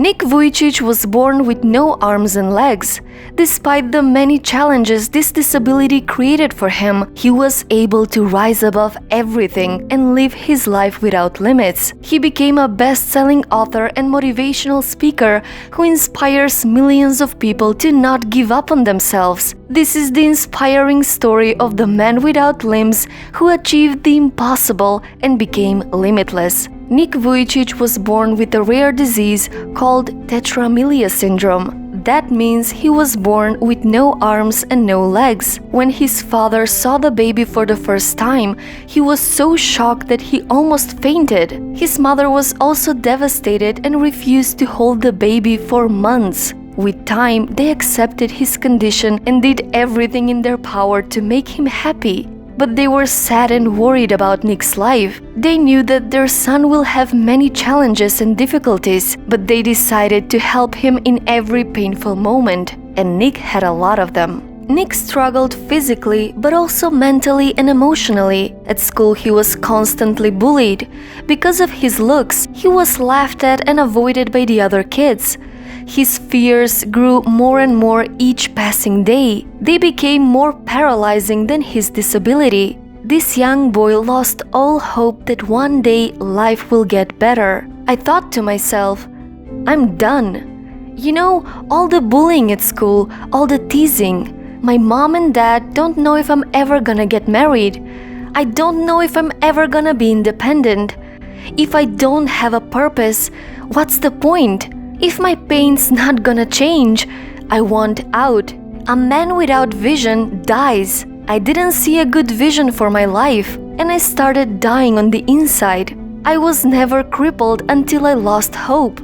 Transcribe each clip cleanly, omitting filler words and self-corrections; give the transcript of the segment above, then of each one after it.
Nick Vujicic was born with no arms and legs. Despite the many challenges this disability created for him, he was able to rise above everything and live his life without limits. He became a best-selling author and motivational speaker who inspires millions of people to not give up on themselves. This is the inspiring story of the man without limbs who achieved the impossible and became limitless. Nick Vujicic was born with a rare disease called tetraamelia syndrome. That means he was born with no arms and no legs. When his father saw the baby for the first time, he was so shocked that he almost fainted. His mother was also devastated and refused to hold the baby for months. With time, they accepted his condition and did everything in their power to make him happy. But they were sad and worried about Nick's life. They knew that their son will have many challenges and difficulties, but they decided to help him in every painful moment, and Nick had a lot of them. Nick struggled physically, but also mentally and emotionally. At school, he was constantly bullied. Because of his looks, he was laughed at and avoided by the other kids. His fears grew more and more each passing day. They became more paralyzing than his disability. This young boy lost all hope that one day life will get better. I thought to myself, I'm done. You know, all the bullying at school, all the teasing. My mom and dad don't know if I'm ever gonna get married. I don't know if I'm ever gonna be independent. If I don't have a purpose, what's the point? If my pain's not gonna change, I want out. A man without vision dies. I didn't see a good vision for my life, and I started dying on the inside. I was never crippled until I lost hope.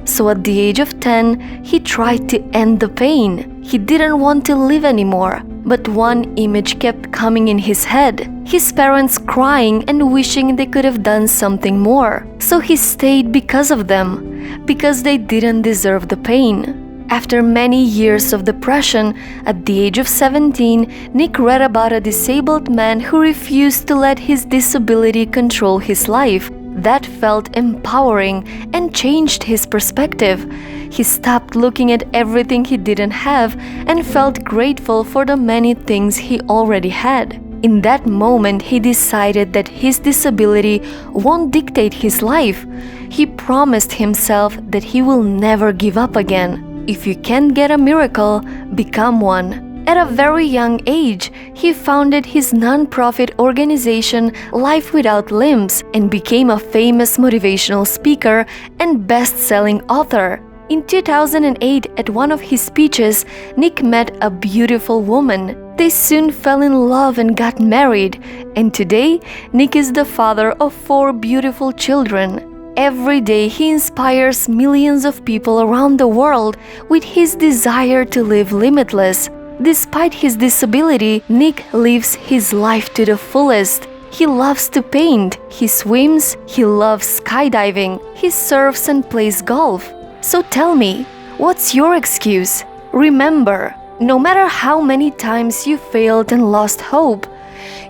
So at the age of 10, he tried to end the pain. He didn't want to live anymore, but one image kept coming in his head. His parents crying and wishing they could have done something more. So he stayed because of them, because they didn't deserve the pain. After many years of depression, at the age of 17, Nick read about a disabled man who refused to let his disability control his life. That felt empowering and changed his perspective. He stopped looking at everything he didn't have and felt grateful for the many things he already had. In that moment, he decided that his disability won't dictate his life. He promised himself that he will never give up again. If you can't get a miracle, become one. At a very young age, he founded his non-profit organization Life Without Limbs and became a famous motivational speaker and best-selling author. In 2008, at one of his speeches, Nick met a beautiful woman. They soon fell in love and got married, and today, Nick is the father of 4 beautiful children. Every day, he inspires millions of people around the world with his desire to live limitless. Despite his disability, Nick lives his life to the fullest. He loves to paint, he swims, he loves skydiving, he surfs and plays golf. So tell me, what's your excuse? Remember, no matter how many times you failed and lost hope,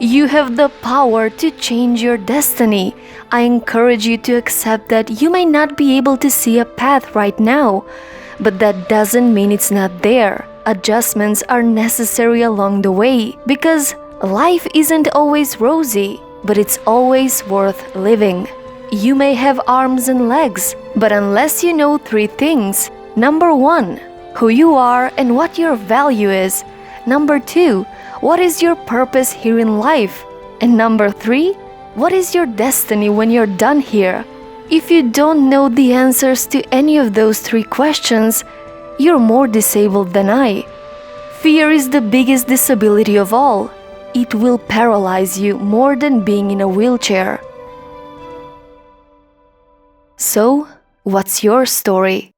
you have the power to change your destiny. I encourage you to accept that you may not be able to see a path right now, but that doesn't mean it's not there. Adjustments are necessary along the way because life isn't always rosy, but it's always worth living. You may have arms and legs, but unless you know 3 things: number 1, who you are and what your value is; number 2, what is your purpose here in life; and number 3, what is your destiny when you're done here? If you don't know the answers to any of those 3 questions, you're more disabled than I. Fear is the biggest disability of all. It will paralyze you more than being in a wheelchair. So, what's your story?